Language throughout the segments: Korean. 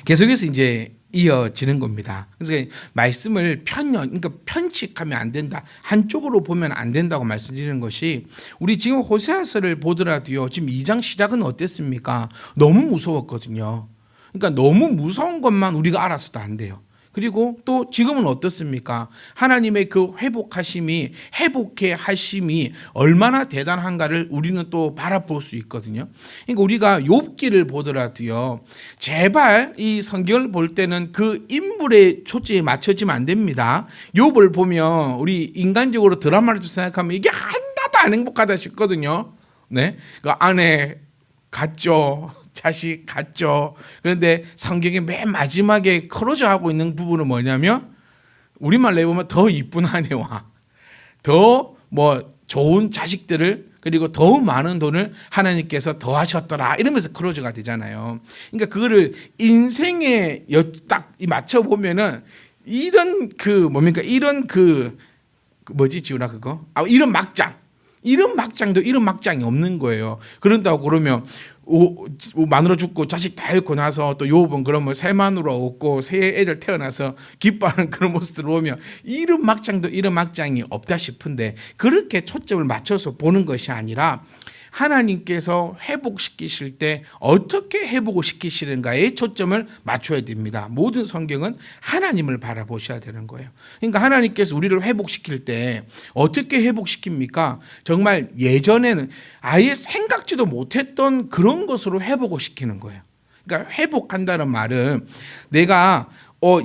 계속해서 이제 이어지는 겁니다. 그래서 말씀을 그러니까 편식하면 안 된다. 한쪽으로 보면 안 된다고 말씀드리는 것이, 우리 지금 호세아서를 보더라도요. 지금 2장 시작은 어땠습니까? 너무 무서웠거든요. 그러니까 너무 무서운 것만 우리가 알아서도 안 돼요. 그리고 또 지금은 어떻습니까? 하나님의 그 회복해 하심이 얼마나 대단한가를 우리는 또 바라볼 수 있거든요. 그러니까 우리가 욥기를 보더라도요. 제발 이 성경을 볼 때는 그 인물의 초점에 맞춰지면 안 됩니다. 욥을 보면 우리 인간적으로 드라마를 생각하면 이게 하나도 안 행복하다 싶거든요. 네, 그 아내 갔죠. 자식 갔죠. 그런데 성경의 맨 마지막에 크로즈하고 있는 부분은 뭐냐면, 우리말 내보면 더 이쁜 아내와 더 좋은 자식들을, 그리고 더 많은 돈을 하나님께서 더하셨더라, 이러면서 크로즈가 되잖아요. 그러니까 그거를 인생에 딱 맞춰 보면은 이런 이런 지우나 그거? 이런 막장도 이런 막장이 없는 거예요. 그런다고 그러면 마누라 죽고 자식 다 잃고 나서 또 욥은 그러면 새 마누라 없고 새 애들 태어나서 기뻐하는 그런 모습을 보면 이런 막장이 없다 싶은데, 그렇게 초점을 맞춰서 보는 것이 아니라 하나님께서 회복시키실 때 어떻게 회복을 시키시는가에 초점을 맞춰야 됩니다. 모든 성경은 하나님을 바라보셔야 되는 거예요. 그러니까 하나님께서 우리를 회복시킬 때 어떻게 회복시킵니까? 정말 예전에는 아예 생각지도 못했던 그런 것으로 회복을 시키는 거예요. 그러니까 회복한다는 말은 내가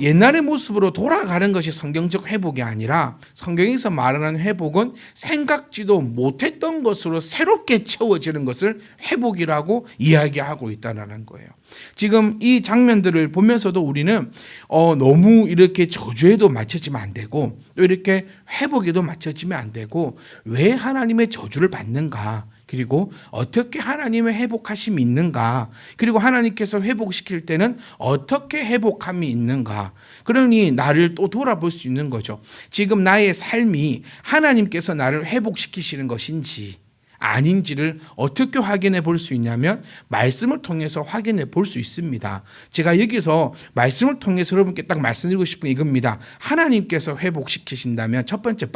옛날의 모습으로 돌아가는 것이 성경적 회복이 아니라, 성경에서 말하는 회복은 생각지도 못했던 것으로 새롭게 채워지는 것을 회복이라고 이야기하고 있다는 거예요. 지금 이 장면들을 보면서도 우리는 너무 이렇게 저주에도 맞춰지면 안 되고, 또 이렇게 회복에도 맞춰지면 안 되고, 왜 하나님의 저주를 받는가, 그리고 어떻게 하나님의 회복하심이 있는가, 그리고 하나님께서 회복시킬 때는 어떻게 회복함이 있는가. 그러니 나를 또 돌아볼 수 있는 거죠. 지금 나의 삶이 하나님께서 나를 회복시키시는 것인지 아닌지를 어떻게 확인해 볼 수 있냐면, 말씀을 통해서 확인해 볼 수 있습니다. 제가 여기서 말씀을 통해서 여러분께 딱 말씀드리고 싶은 게 이겁니다. 하나님께서 회복시키신다면 첫 번째,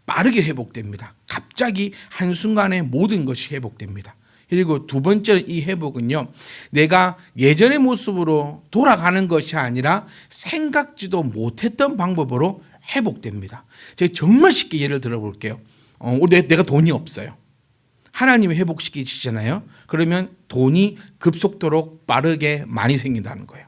빠르게 회복됩니다. 갑자기 한순간에 모든 것이 회복됩니다. 그리고 두 번째, 이 회복은요, 내가 예전의 모습으로 돌아가는 것이 아니라 생각지도 못했던 방법으로 회복됩니다. 제가 정말 쉽게 예를 들어 볼게요. 내가 돈이 없어요. 하나님이 회복시키시잖아요. 그러면 돈이 급속도로 빠르게 많이 생긴다는 거예요.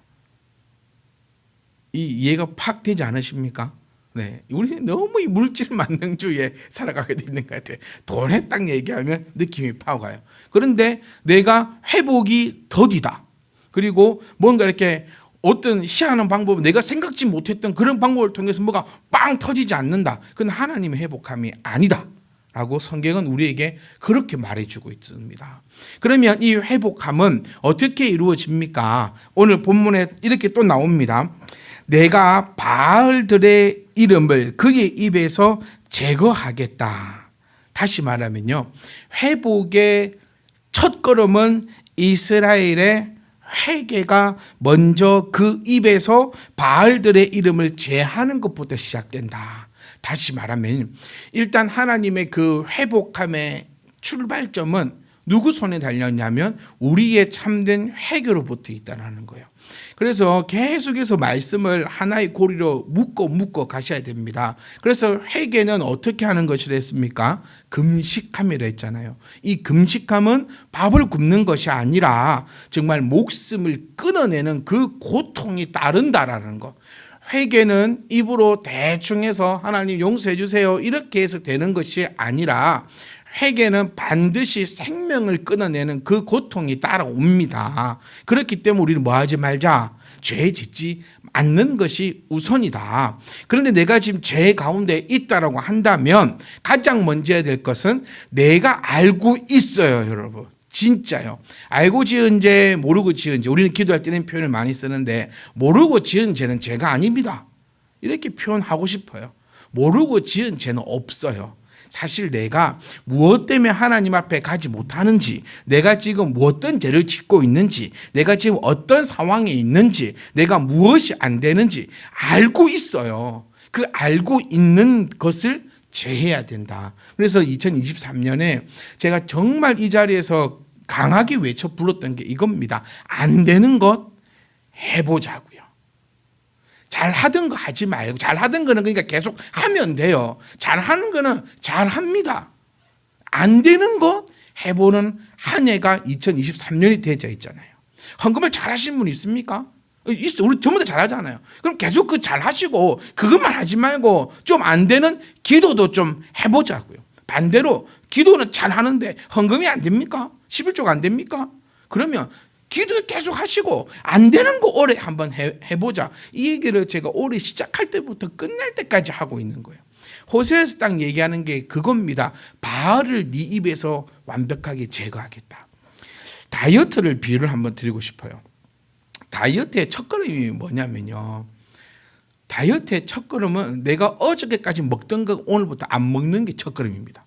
이 이해가 팍 되지 않으십니까? 네, 우리는 너무 이 물질 만능주의에 살아가게 되는 것 같아요. 돈에 딱 얘기하면 느낌이 팍 와요. 그런데 내가 회복이 더디다. 그리고 뭔가 이렇게 어떤 희한한 방법, 내가 생각지 못했던 그런 방법을 통해서 뭐가 빵 터지지 않는다. 그건 하나님의 회복함이 아니다 라고 성경은 우리에게 그렇게 말해주고 있습니다. 그러면 이 회복함은 어떻게 이루어집니까? 오늘 본문에 이렇게 또 나옵니다. 내가 바알들의 이름을 그의 입에서 제거하겠다. 다시 말하면요, 회복의 첫걸음은 이스라엘의 회개가 먼저 그 입에서 바알들의 이름을 제하는 것부터 시작된다. 다시 말하면 일단 하나님의 그 회복함의 출발점은 누구 손에 달렸냐면 우리의 참된 회개로부터 있다는 거예요. 그래서 계속해서 말씀을 하나의 고리로 묶어 가셔야 됩니다. 그래서 회개는 어떻게 하는 것이라 했습니까? 금식함이라 했잖아요. 이 금식함은 밥을 굶는 것이 아니라 정말 목숨을 끊어내는 그 고통이 따른다라는 것. 회개는 입으로 대충 해서 하나님 용서해 주세요 이렇게 해서 되는 것이 아니라, 회개는 반드시 생명을 끊어내는 그 고통이 따라옵니다. 그렇기 때문에 우리는 뭐 하지 말자? 죄 짓지 않는 것이 우선이다. 그런데 내가 지금 죄 가운데 있다라고 한다면 가장 먼저 해야 될 것은 내가 알고 있어요, 여러분. 진짜요. 알고 지은 죄, 모르고 지은 죄. 우리는 기도할 때는 표현을 많이 쓰는데, 모르고 지은 죄는 죄가 아닙니다. 이렇게 표현하고 싶어요. 모르고 지은 죄는 없어요. 사실 내가 무엇 때문에 하나님 앞에 가지 못하는지, 내가 지금 어떤 죄를 짓고 있는지, 내가 지금 어떤 상황에 있는지, 내가 무엇이 안 되는지 알고 있어요. 그 알고 있는 것을 제해야 된다. 그래서 2023년에 제가 정말 이 자리에서 강하게 외쳐 불렀던 게 이겁니다. 안 되는 것 해보자고요. 잘하던 거 하지 말고, 잘하던 거는 그러니까 계속 하면 돼요. 잘하는 거는 잘합니다. 안 되는 거 해보는 한 해가 2023년이 되어 있잖아요. 헌금을 잘하시는 분 있습니까? 있어. 우리 전부 다 잘하잖아요. 그럼 계속 그 잘하시고 그것만 하지 말고 좀 안 되는 기도도 좀 해보자고요. 반대로 기도는 잘하는데 헌금이 안 됩니까? 11조가 안 됩니까? 그러면 기도를 계속 하시고 안 되는 거 올해 한번 해보자. 이 얘기를 제가 올해 시작할 때부터 끝날 때까지 하고 있는 거예요. 호세아서 딱 얘기하는 게 그겁니다. 바알을 네 입에서 완벽하게 제거하겠다. 다이어트를 비유를 한번 드리고 싶어요. 다이어트의 첫걸음이 뭐냐면요, 다이어트의 첫걸음은 내가 어저께까지 먹던 거 오늘부터 안 먹는 게 첫걸음입니다.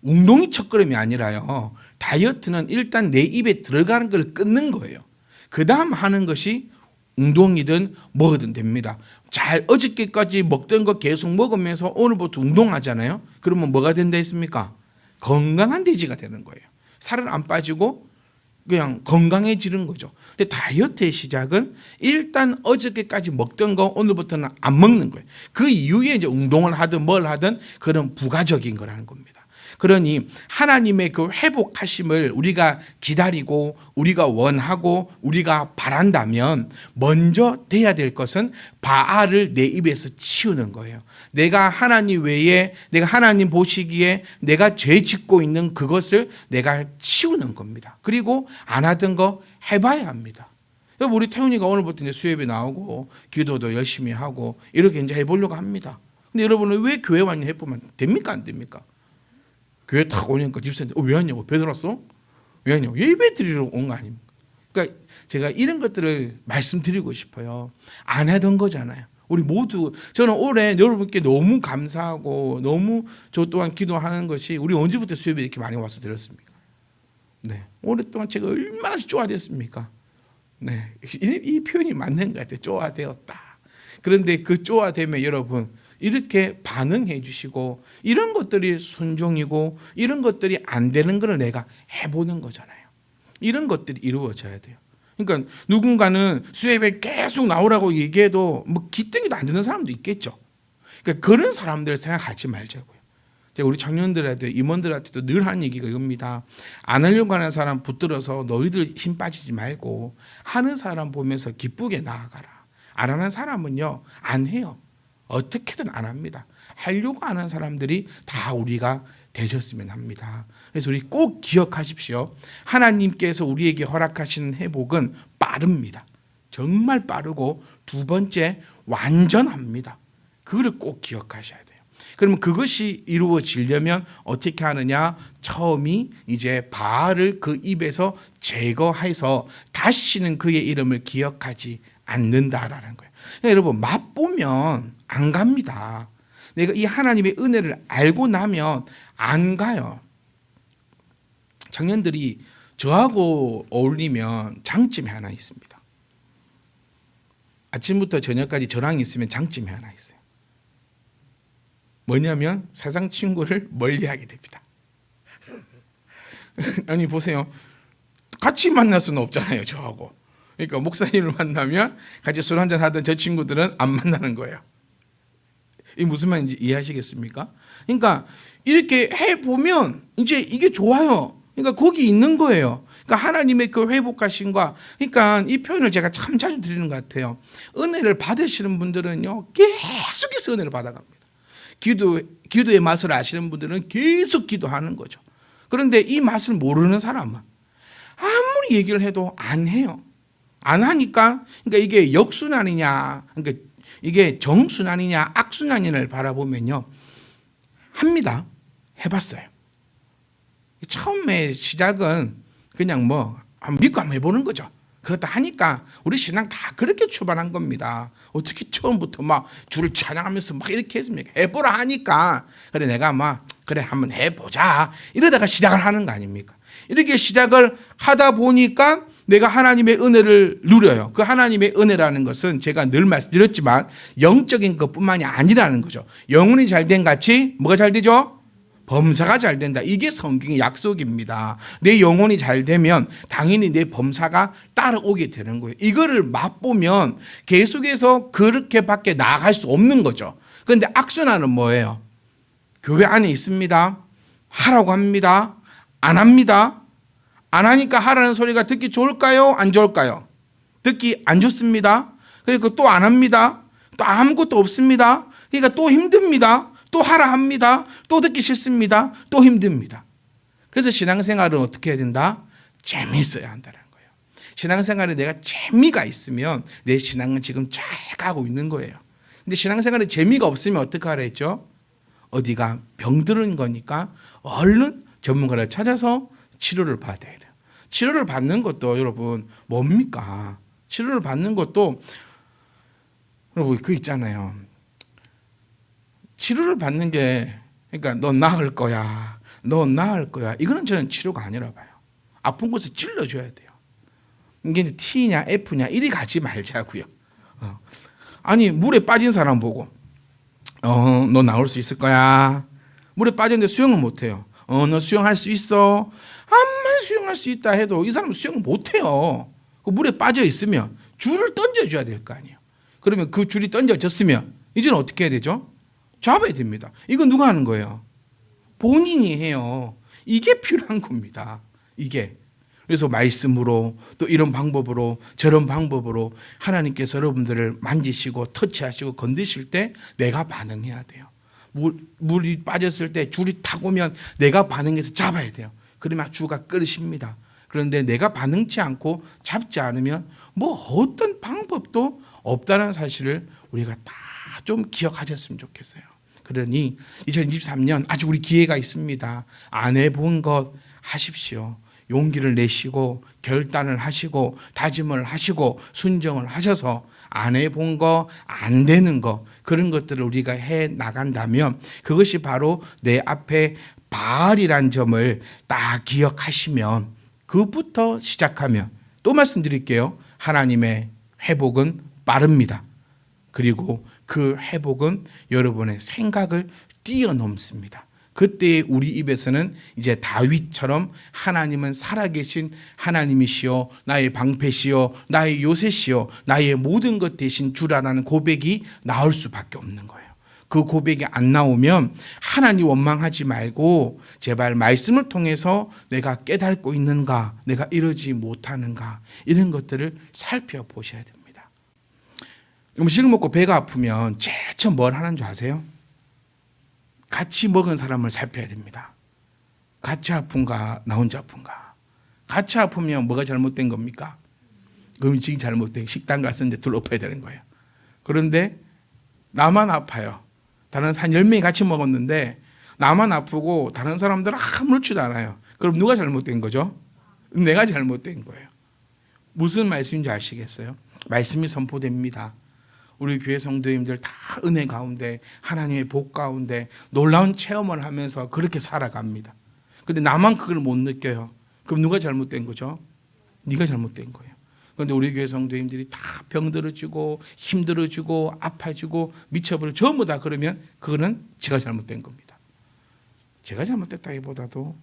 운동이 첫걸음이 아니라요, 다이어트는 일단 내 입에 들어가는 걸 끊는 거예요. 그 다음 하는 것이 운동이든 뭐든 됩니다. 잘 어저께까지 먹던 거 계속 먹으면서 오늘부터 운동하잖아요. 그러면 뭐가 된다 했습니까? 건강한 돼지가 되는 거예요. 살은 안 빠지고 그냥 건강해지는 거죠. 근데 다이어트의 시작은 일단 어저께까지 먹던 거 오늘부터는 안 먹는 거예요. 그 이후에 이제 운동을 하든 뭘 하든 그런 부가적인 거라는 겁니다. 그러니 하나님의 그 회복하심을 우리가 기다리고 우리가 원하고 우리가 바란다면 먼저 돼야 될 것은 바알을 내 입에서 치우는 거예요. 내가 하나님 외에, 내가 하나님 보시기에 내가 죄 짓고 있는 그것을 내가 치우는 겁니다. 그리고 안 하던 거 해봐야 합니다. 우리 태훈이가 오늘부터 이제 수협에 나오고 기도도 열심히 하고 이렇게 이제 해보려고 합니다. 근데 여러분은 왜 교회 왔냐 해보면 됩니까 안 됩니까? 교회 딱 오니까 집사님 왜 왔냐고, 배들 왔어? 왜 왔냐고, 예배 드리러 온 거 아닙니까? 그러니까 제가 이런 것들을 말씀드리고 싶어요. 안 하던 거잖아요. 우리 모두, 저는 올해 여러분께 너무 감사하고 너무 저 또한 기도하는 것이, 우리 언제부터 수협에 이렇게 많이 와서 드렸습니까? 네, 오랫동안 제가 얼마나 쪼아댔습니까? 네, 이 표현이 맞는 것 같아요. 쪼아대었다. 그런데 그 쪼아대면 여러분 이렇게 반응해 주시고, 이런 것들이 순종이고 이런 것들이 안 되는 걸 내가 해보는 거잖아요. 이런 것들이 이루어져야 돼요. 그러니까 누군가는 수협에 계속 나오라고 얘기해도 뭐 기땡이도 안 되는 사람도 있겠죠. 그러니까 그런 사람들 생각하지 말자고요. 제가 우리 청년들한테, 임원들한테도 늘 하는 얘기가 이겁니다. 안 하려고 하는 사람 붙들어서 너희들 힘 빠지지 말고 하는 사람 보면서 기쁘게 나아가라. 안 하는 사람은요 안 해요. 어떻게든 안 합니다. 하려고 하는 사람들이 다 우리가 되셨으면 합니다. 그래서 우리 꼭 기억하십시오. 하나님께서 우리에게 허락하시는 회복은 빠릅니다. 정말 빠르고, 두 번째 완전합니다. 그걸 꼭 기억하셔야 돼요. 그러면 그것이 이루어지려면 어떻게 하느냐? 처음이 이제 바알을 그 입에서 제거해서 다시는 그의 이름을 기억하지 않는다라는 거예요. 여러분, 맛보면 안 갑니다. 내가 이 하나님의 은혜를 알고 나면 안 가요. 청년들이 저하고 어울리면 장점이 하나 있습니다. 아침부터 저녁까지 저랑 있으면 장점이 하나 있어요. 뭐냐면 세상 친구를 멀리하게 됩니다. 아니 보세요. 같이 만날 수는 없잖아요, 저하고. 그러니까 목사님을 만나면 같이 술 한잔 하던 저 친구들은 안 만나는 거예요. 이게 무슨 말인지 이해하시겠습니까? 그러니까 이렇게 해보면 이제 이게 좋아요. 그러니까 거기 있는 거예요. 그러니까 하나님의 그 회복하심과, 그러니까 이 표현을 제가 참 자주 드리는 것 같아요. 은혜를 받으시는 분들은요 계속해서 은혜를 받아갑니다. 기도의 맛을 아시는 분들은 계속 기도하는 거죠. 그런데 이 맛을 모르는 사람은 아무리 얘기를 해도 안 해요. 안 하니까, 그러니까 이게 역순환이냐, 그러니까 이게 정순환이냐 악순환을 바라보면요 합니다. 해봤어요. 처음에 시작은 그냥 뭐 한번 믿고 한번 해보는 거죠. 그렇다 하니까 우리 신앙 다 그렇게 출발한 겁니다. 어떻게 처음부터 막 주를 찬양하면서 막 이렇게 했습니까? 해보라 하니까 그래 내가 막 그래 한번 해보자 이러다가 시작을 하는 거 아닙니까? 이렇게 시작을 하다 보니까 내가 하나님의 은혜를 누려요. 그 하나님의 은혜라는 것은 제가 늘 말씀드렸지만 영적인 것뿐만이 아니라는 거죠. 영혼이 잘된 같이 뭐가 잘 되죠? 범사가 잘 된다. 이게 성경의 약속입니다. 내 영혼이 잘 되면 당연히 내 범사가 따라오게 되는 거예요. 이거를 맛보면 계속해서 그렇게밖에 나아갈 수 없는 거죠. 그런데 악순환은 뭐예요? 교회 안에 있습니다. 하라고 합니다. 안 합니다. 안 하니까 하라는 소리가 듣기 좋을까요? 안 좋을까요? 듣기 안 좋습니다. 그러니까 또 안 합니다. 또 아무것도 없습니다. 그러니까 또 힘듭니다. 또 하라 합니다. 또 듣기 싫습니다. 또 힘듭니다. 그래서 신앙생활은 어떻게 해야 된다? 재미있어야 한다는 거예요. 신앙생활에 내가 재미가 있으면 내 신앙은 지금 잘 가고 있는 거예요. 근데 신앙생활에 재미가 없으면 어떻게 하라 했죠? 어디가 병드는 거니까 얼른 전문가를 찾아서 치료를 받아야 돼요. 치료를 받는 것도 여러분 뭡니까? 치료를 받는 것도 여러분 그 있잖아요. 치료를 받는 게 그러니까 너 나을 거야. 너 나을 거야. 이거는 저는 치료가 아니라 봐요. 아픈 곳을 찔러줘야 돼요. 이게 T냐 F냐 이리 가지 말자고요. 아니 물에 빠진 사람 보고 너 나올 수 있을 거야. 물에 빠졌는데 수영을 못해요. 너 수영할 수 있어. 암만 수영할 수 있다 해도 이 사람은 수영 못해요. 그 물에 빠져 있으면 줄을 던져줘야 될 거 아니에요. 그러면 그 줄이 던져졌으면 이제는 어떻게 해야 되죠? 잡아야 됩니다. 이건 누가 하는 거예요? 본인이 해요. 이게 필요한 겁니다. 이게. 그래서 말씀으로 또 이런 방법으로 저런 방법으로 하나님께서 여러분들을 만지시고 터치하시고 건드실 때 내가 반응해야 돼요. 물이 빠졌을 때 줄이 탁 오면 내가 반응해서 잡아야 돼요. 그러면 주가 끓으십니다. 그런데 내가 반응치 않고 잡지 않으면 뭐 어떤 방법도 없다는 사실을 우리가 다 좀 기억하셨으면 좋겠어요. 그러니 2023년 아직 우리 기회가 있습니다. 안 해본 것 하십시오. 용기를 내시고 결단을 하시고 다짐을 하시고 순정을 하셔서 안 해본 거, 안 되는 거 그런 것들을 우리가 해 나간다면 그것이 바로 내 앞에 바알이란 점을 딱 기억하시면 그부터 시작하면 또 말씀드릴게요. 하나님의 회복은 빠릅니다. 그리고 그 회복은 여러분의 생각을 뛰어넘습니다. 그때 우리 입에서는 이제 다윗처럼 하나님은 살아계신 하나님이시여 나의 방패시여 나의 요새시여 나의 모든 것 되신 주라라는 고백이 나올 수밖에 없는 거예요. 그 고백이 안 나오면 하나님 원망하지 말고 제발 말씀을 통해서 내가 깨닫고 있는가 내가 이러지 못하는가 이런 것들을 살펴보셔야 됩니다. 음식을 먹고 배가 아프면 제일 처음 뭘 하는 줄 아세요? 같이 먹은 사람을 살펴야 됩니다. 같이 아픈가 나 혼자 아픈가. 같이 아프면 뭐가 잘못된 겁니까? 음식이 잘못된 식당 갔었는데 둘 엎어야 되는 거예요. 그런데 나만 아파요. 다른 한 10명이 같이 먹었는데 나만 아프고 다른 사람들은 아무렇지도 않아요. 그럼 누가 잘못된 거죠? 내가 잘못된 거예요. 무슨 말씀인지 아시겠어요? 말씀이 선포됩니다. 우리 교회 성도님들 다 은혜 가운데 하나님의 복 가운데 놀라운 체험을 하면서 그렇게 살아갑니다. 그런데 나만 그걸 못 느껴요. 그럼 누가 잘못된 거죠? 네가 잘못된 거예요. 그런데 우리 교회 성도님들이 다 병들어지고 힘들어지고 아파지고 미쳐버리고 전부 다 그러면 그거는 제가 잘못된 겁니다. 제가 잘못됐다기보다도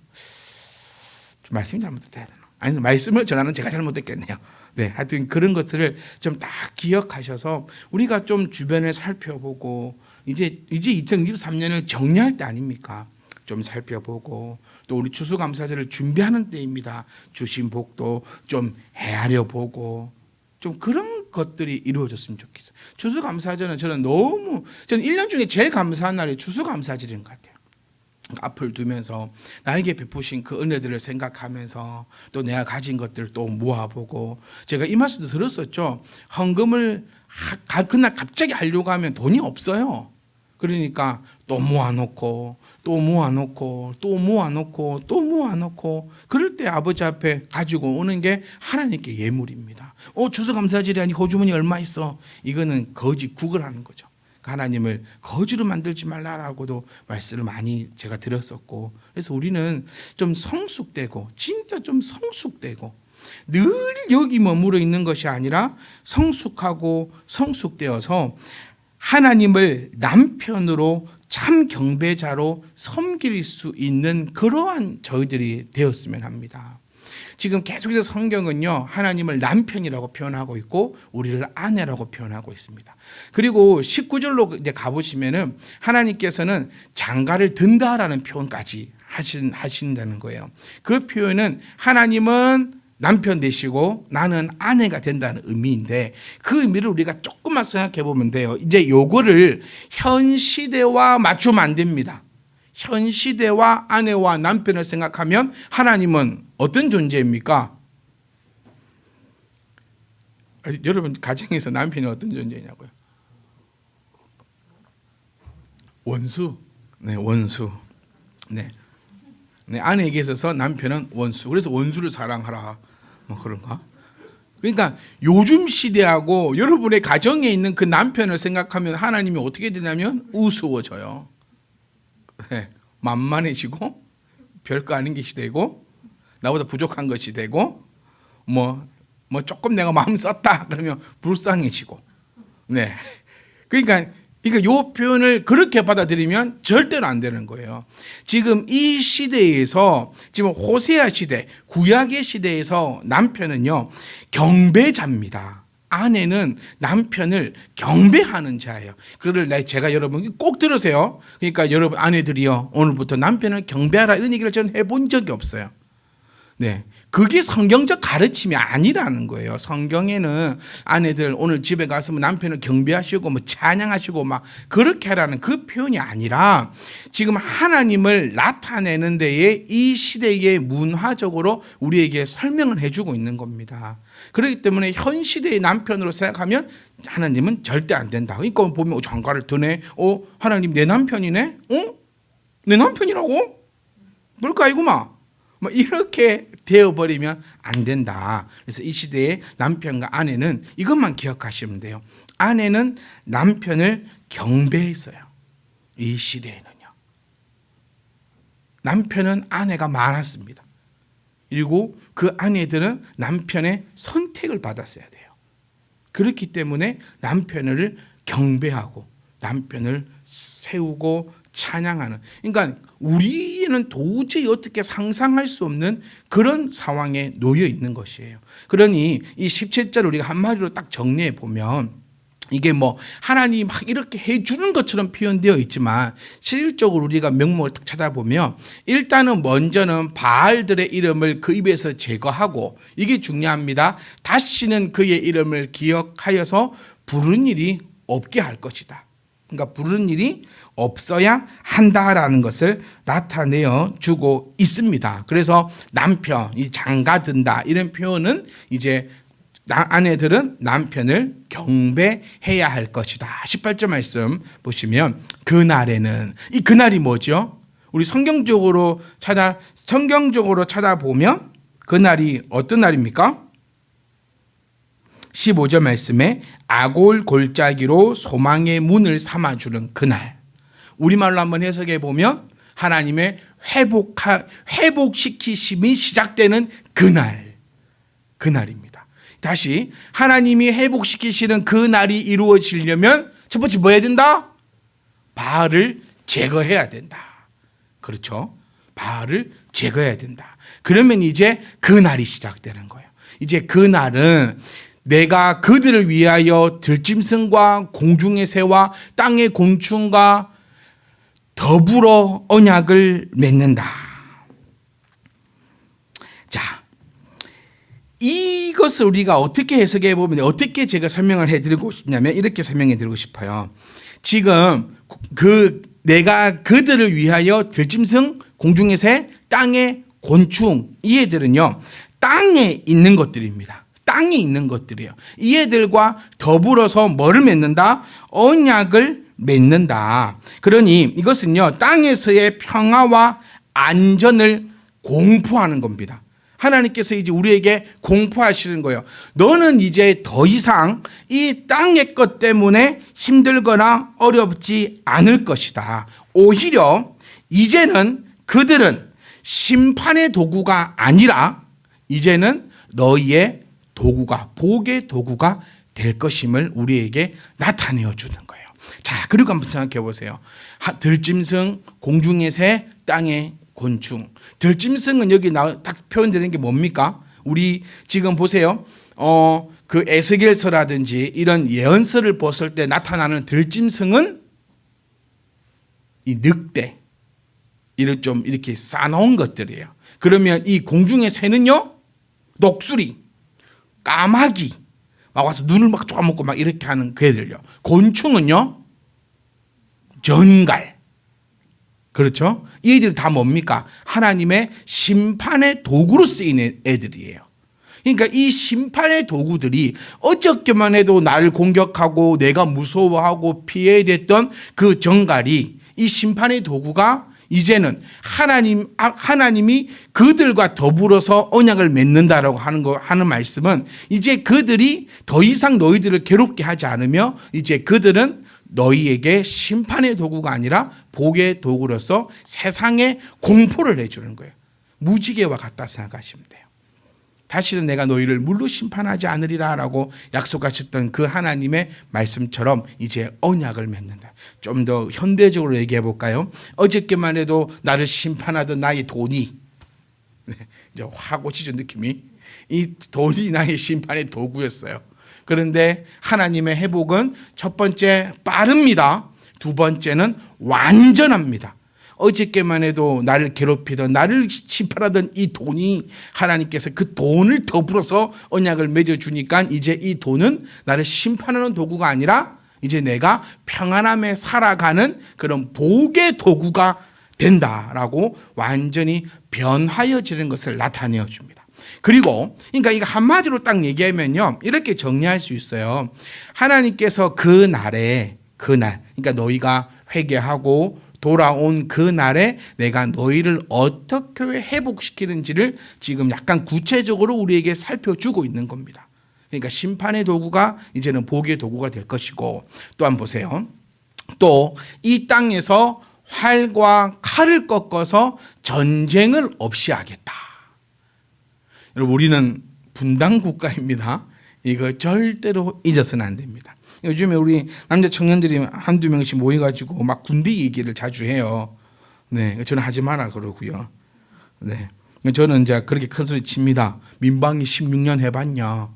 좀 말씀이 잘못됐다 해야 되나? 아니 말씀을 전하는 제가 잘못됐겠네요. 네, 하여튼 그런 것들을 좀 딱 기억하셔서 우리가 좀 주변을 살펴보고 이제 2023년을 정리할 때 아닙니까? 좀 살펴보고 또 우리 추수감사절을 준비하는 때입니다. 주신 복도 좀 헤아려 보고 좀 그런 것들이 이루어졌으면 좋겠어요. 추수감사절은 저는 1년 중에 제일 감사한 날이 추수감사절인 것 같아요. 앞을 두면서 나에게 베푸신 그 은혜들을 생각하면서 또 내가 가진 것들을 또 모아보고 제가 이 말씀도 들었었죠. 헌금을 그날 갑자기 하려고 하면 돈이 없어요. 그러니까 또 모아놓고 또 모아놓고 또 모아놓고 또 모아놓고 그럴 때 아버지 앞에 가지고 오는 게 하나님께 예물입니다. 추수감사절이 아니 호주머니 얼마 있어? 이거는 거지 구걸하는 거죠. 하나님을 거지로 만들지 말라라고도 말씀을 많이 제가 드렸었고, 그래서 우리는 좀 성숙되고 진짜 좀 성숙되고 늘 여기 머물러 있는 것이 아니라 성숙하고 성숙되어서 하나님을 남편으로 참 경배자로 섬길 수 있는 그러한 저희들이 되었으면 합니다. 지금 계속해서 성경은요, 하나님을 남편이라고 표현하고 있고 우리를 아내라고 표현하고 있습니다. 그리고 19절로 이제 가보시면은 하나님께서는 장가를 든다라는 표현까지 하신다는 거예요. 그 표현은 하나님은 남편 되시고 나는 아내가 된다는 의미인데, 그 의미를 우리가 조금만 생각해 보면 돼요. 이제 요거를 현 시대와 맞추면 안 됩니다. 현 시대와 아내와 남편을 생각하면 하나님은 어떤 존재입니까? 여러분 가정에서 남편이 어떤 존재냐고요? 원수. 네, 원수. 네. 네, 아내에게 있어서 남편은 원수. 그래서 원수를 사랑하라. 뭐 그런가? 그러니까 요즘 시대하고 여러분의 가정에 있는 그 남편을 생각하면 하나님이 어떻게 되냐면 우스워져요. 네, 만만해지고 별거 아닌 것이 되고 나보다 부족한 것이 되고 뭐 조금 내가 마음 썼다 그러면 불쌍해지고. 네, 그러니까 요 표현을 그렇게 받아들이면 절대로 안 되는 거예요. 지금 이 시대에서, 지금 호세아 시대, 구약의 시대에서 남편은요, 경배자입니다. 아내는 남편을 경배하는 자예요. 그걸 제가 여러분 꼭 들으세요. 그러니까 여러분 아내들이요, 오늘부터 남편을 경배하라 이런 얘기를 저는 해본 적이 없어요. 네, 그게 성경적 가르침이 아니라는 거예요. 성경에는 아내들 오늘 집에 가서 뭐 남편을 경배하시고 뭐 찬양하시고 막 그렇게 하라는 그 표현이 아니라, 지금 하나님을 나타내는 데에 이 시대에 문화적으로 우리에게 설명을 해주고 있는 겁니다. 그렇기 때문에 현 시대의 남편으로 생각하면 하나님은 절대 안 된다. 그러니까 보면 장가를 드네. 하나님 내 남편이네. 내 남편이라고? 그럴까 아니구만. 뭐 이렇게 되어버리면 안 된다. 그래서 이 시대의 남편과 아내는 이것만 기억하시면 돼요. 아내는 남편을 경배했어요. 이 시대에는요. 남편은 아내가 많았습니다. 그리고 그 아내들은 남편의 선택을 받았어야 돼요. 그렇기 때문에 남편을 경배하고 남편을 세우고 찬양하는, 그러니까 우리는 도저히 어떻게 상상할 수 없는 그런 상황에 놓여 있는 것이에요. 그러니 이 17절 우리가 한마디로 딱 정리해 보면, 이게 뭐 하나님 막 이렇게 해주는 것처럼 표현되어 있지만 실질적으로 우리가 명목을 딱 찾아보면, 일단은 먼저는 바알들의 이름을 그 입에서 제거하고, 이게 중요합니다. 다시는 그의 이름을 기억하여서 부르는 일이 없게 할 것이다. 그러니까 부르는 일이 없어야 한다라는 것을 나타내어 주고 있습니다. 그래서 남편이 장가든다 이런 표현은 이제 아내들은 남편을 경배해야 할 것이다. 18절 말씀 보시면, 그날에는, 이 그날이 뭐죠? 우리 성경적으로 찾아보면 그날이 어떤 날입니까? 15절 말씀에 아골 골짜기로 소망의 문을 삼아주는 그날. 우리말로 한번 해석해 보면 하나님의 회복시키심이 시작되는 그날입니다. 다시, 하나님이 회복시키시는 그 날이 이루어지려면 첫 번째 뭐 해야 된다? 바알을 제거해야 된다. 그렇죠? 바알을 제거해야 된다. 그러면 이제 그 날이 시작되는 거예요. 이제 그 날은 내가 그들을 위하여 들짐승과 공중의 새와 땅의 곤충과 더불어 언약을 맺는다. 자, 이것을 우리가 어떻게 해석해 보면, 어떻게 제가 설명을 해드리고 싶냐면 이렇게 설명해 드리고 싶어요. 지금 내가 그들을 위하여 들짐승, 공중의 새, 땅의 곤충, 이 애들은요 땅에 있는 것들입니다. 땅에 있는 것들이에요. 이 애들과 더불어서 뭐를 맺는다? 언약을 맺는다. 그러니 이것은요, 땅에서의 평화와 안전을 공포하는 겁니다. 하나님께서 이제 우리에게 공포하시는 거예요. 너는 이제 더 이상 이 땅의 것 때문에 힘들거나 어렵지 않을 것이다. 오히려 이제는 그들은 심판의 도구가 아니라 이제는 너희의 도구가, 복의 도구가 될 것임을 우리에게 나타내어 주는 거예요. 자, 그리고 한번 생각해 보세요. 들짐승, 공중의 새, 땅의 곤충. 들짐승은 여기 딱 표현되는 게 뭡니까? 우리 지금 보세요. 그 에스겔서라든지 이런 예언서를 봤을 때 나타나는 들짐승은 이 늑대, 이를 좀 이렇게 쌓아놓은 것들이에요. 그러면 이 공중의 새는요, 독수리, 까마귀, 막 와서 눈을 막 쪼아먹고 막 이렇게 하는 그 애들요. 곤충은요, 전갈. 그렇죠? 이 애들은 다 뭡니까? 하나님의 심판의 도구로 쓰이는 애들이에요. 그러니까 이 심판의 도구들이 어저께만 해도 나를 공격하고 내가 무서워하고 피해야 됐던 그 전갈이, 이 심판의 도구가 이제는 하나님이 그들과 더불어서 언약을 맺는다라고 하는 말씀은, 이제 그들이 더 이상 너희들을 괴롭게 하지 않으며 이제 그들은 너희에게 심판의 도구가 아니라 복의 도구로서 세상에 공포를 해주는 거예요. 무지개와 같다 생각하시면 돼요. 다시는 내가 너희를 물로 심판하지 않으리라 라고 약속하셨던 그 하나님의 말씀처럼 이제 언약을 맺는다. 좀 더 현대적으로 얘기해 볼까요? 어저께만 해도 나를 심판하던 나의 돈이, 이제 확 오시죠 느낌이. 이 돈이 나의 심판의 도구였어요. 그런데 하나님의 회복은 첫 번째 빠릅니다. 두 번째는 완전합니다. 어저께만 해도 나를 괴롭히던, 나를 심판하던 이 돈이, 하나님께서 그 돈을 더불어서 언약을 맺어주니까 이제 이 돈은 나를 심판하는 도구가 아니라 이제 내가 평안함에 살아가는 그런 복의 도구가 된다라고 완전히 변하여지는 것을 나타내어 줍니다. 그리고 그러니까 이거 한마디로 딱 얘기하면요, 이렇게 정리할 수 있어요. 하나님께서 그날, 그러니까 너희가 회개하고 돌아온 그 날에 내가 너희를 어떻게 회복시키는지를 지금 약간 구체적으로 우리에게 살펴주고 있는 겁니다. 그러니까 심판의 도구가 이제는 복의 도구가 될 것이고, 또 한번 보세요. 또 이 땅에서 활과 칼을 꺾어서 전쟁을 없이 하겠다. 여러분, 우리는 분당 국가입니다. 이거 절대로 잊어서는 안 됩니다. 요즘에 우리 남자 청년들이 한두 명씩 모여가지고 막 군대 얘기를 자주 해요. 네, 저는 하지 마라 그러고요. 네, 저는 이제 그렇게 큰 소리 칩니다. 민방위 16년 해봤냐?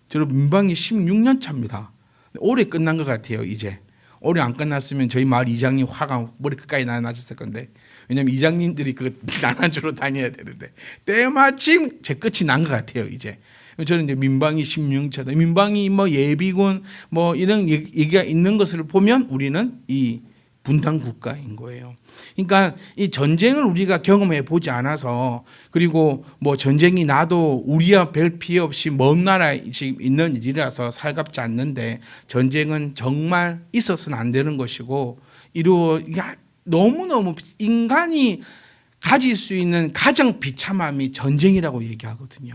저는 민방위 16년 차입니다. 올해 끝난 것 같아요. 이제 올해 안 끝났으면 저희 마을 이장님 화가 머리 끝까지 나셨을 건데, 왜냐면 이장님들이 그 나눠주러 다녀야 되는데 때마침 제 끝이 난 것 같아요. 이제 저는 이제 민방위 16차다. 민방위 뭐 예비군 뭐 이런 얘기가 있는 것을 보면 우리는 이 분당 국가인 거예요. 그러니까 이 전쟁을 우리가 경험해 보지 않아서, 그리고 뭐 전쟁이 나도 우리와 별 피해 없이 먼 나라에 지금 있는 일이라서 살갑지 않는데, 전쟁은 정말 있어서는 안 되는 것이고 너무너무 인간이 가질 수 있는 가장 비참함이 전쟁이라고 얘기하거든요.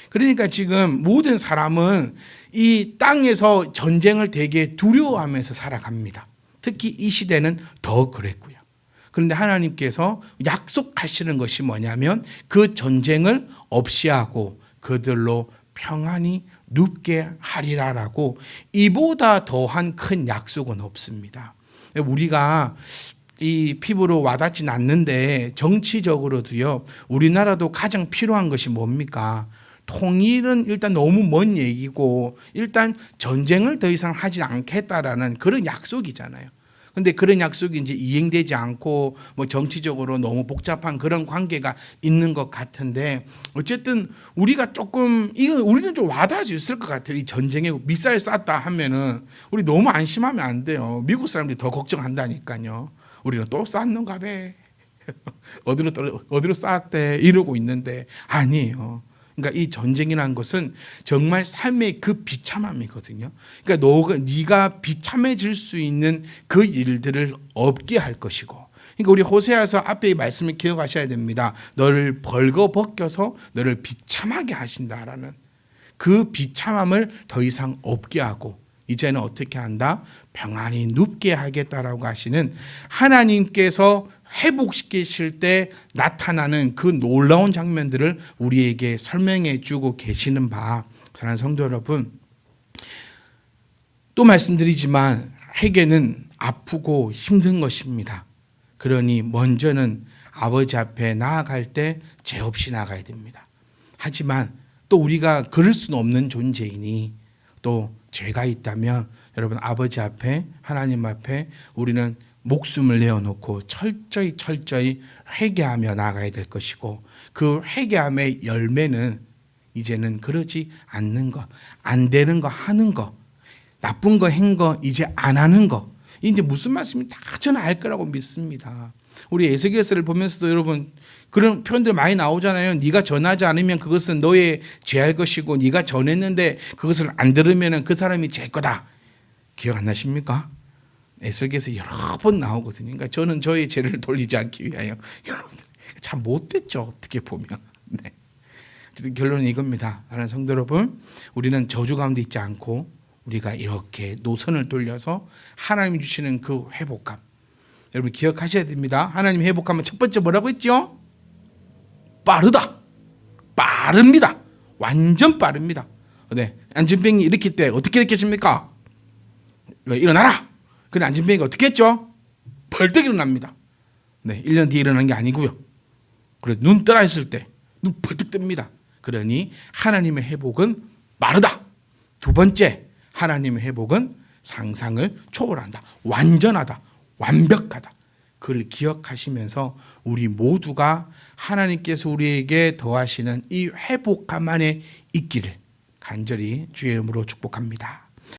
그러니까 지금 모든 사람은 이 땅에서 전쟁을 되게 두려워하면서 살아갑니다. 특히 이 시대는 더 그랬고요. 그런데 하나님께서 약속하시는 것이 뭐냐면 그 전쟁을 없이 하고 그들로 평안히 눕게 하리라라고, 이보다 더한 큰 약속은 없습니다. 우리가 이 피부로 와닿진 않는데 정치적으로도요, 우리나라도 가장 필요한 것이 뭡니까? 통일은 일단 너무 먼 얘기고, 일단 전쟁을 더 이상 하지 않겠다라는 그런 약속이잖아요. 근데 그런 약속이 이제 이행되지 않고 뭐 정치적으로 너무 복잡한 그런 관계가 있는 것 같은데, 어쨌든 우리가 조금 우리는 좀 와닿을 수 있을 것 같아요. 이 전쟁에 미사일 쐈다 하면은 우리 너무 안심하면 안 돼요. 미국 사람들이 더 걱정한다니까요. 우리는 또 쐈는가 봐. 어디로 쐈대 이러고 있는데, 아니에요. 그러니까 이 전쟁이라는 것은 정말 삶의 그 비참함이거든요. 그러니까 네가 비참해질 수 있는 그 일들을 없게 할 것이고, 그러니까 우리 호세아서 앞에 말씀을 기억하셔야 됩니다. 너를 벌거벗겨서 너를 비참하게 하신다라는 그 비참함을 더 이상 없게 하고 이제는 어떻게 한다? 평안히 눕게 하겠다라고 하시는 하나님께서 회복시키실 때 나타나는 그 놀라운 장면들을 우리에게 설명해 주고 계시는 바, 사랑하는 성도 여러분, 또 말씀드리지만 회개는 아프고 힘든 것입니다. 그러니 먼저는 아버지 앞에 나아갈 때 죄 없이 나가야 됩니다. 하지만 또 우리가 그럴 수는 없는 존재이니 또 죄가 있다면 여러분 아버지 앞에 하나님 앞에 우리는 목숨을 내어놓고 철저히 회개하며 나가야 될 것이고, 그 회개함의 열매는 이제는 그러지 않는 거, 안 되는 거 하는 거, 나쁜 거 한 거 이제 안 하는 거, 이제 무슨 말씀인지 다 저는 알 거라고 믿습니다. 우리 에스겔서를 보면서도 여러분 그런 표현들 많이 나오잖아요. 네가 전하지 않으면 그것은 너의 죄할 것이고 네가 전했는데 그것을 안 들으면 그 사람이 죄 거다. 기억 안 나십니까? 에스겔서 여러 번 나오거든요. 그러니까 저는 저의 죄를 돌리지 않기 위하여 여러분 참 못됐죠. 어떻게 보면. 네. 결론은 이겁니다. 하나님 성도 여러분, 우리는 저주 가운데 있지 않고 우리가 이렇게 노선을 돌려서 하나님이 주시는 그 회복감, 여러분 기억하셔야 됩니다. 하나님 회복하면 첫 번째 뭐라고 했죠? 빠르다. 빠릅니다. 완전 빠릅니다. 네. 안진뱅이 일으킬 때 어떻게 일으켰습니까? 일어나라. 그런데 안진뱅이가 어떻게 했죠? 벌떡 일어납니다. 네. 1년 뒤에 일어난 게 아니고요. 그래서 눈 떠라 했을 때 눈 벌떡 뜹니다. 그러니 하나님의 회복은 빠르다. 두 번째, 하나님의 회복은 상상을 초월한다. 완전하다. 완벽하다. 그걸 기억하시면서 우리 모두가 하나님께서 우리에게 더하시는 이 회복감 안에 있기를 간절히 주의 이름으로 축복합니다.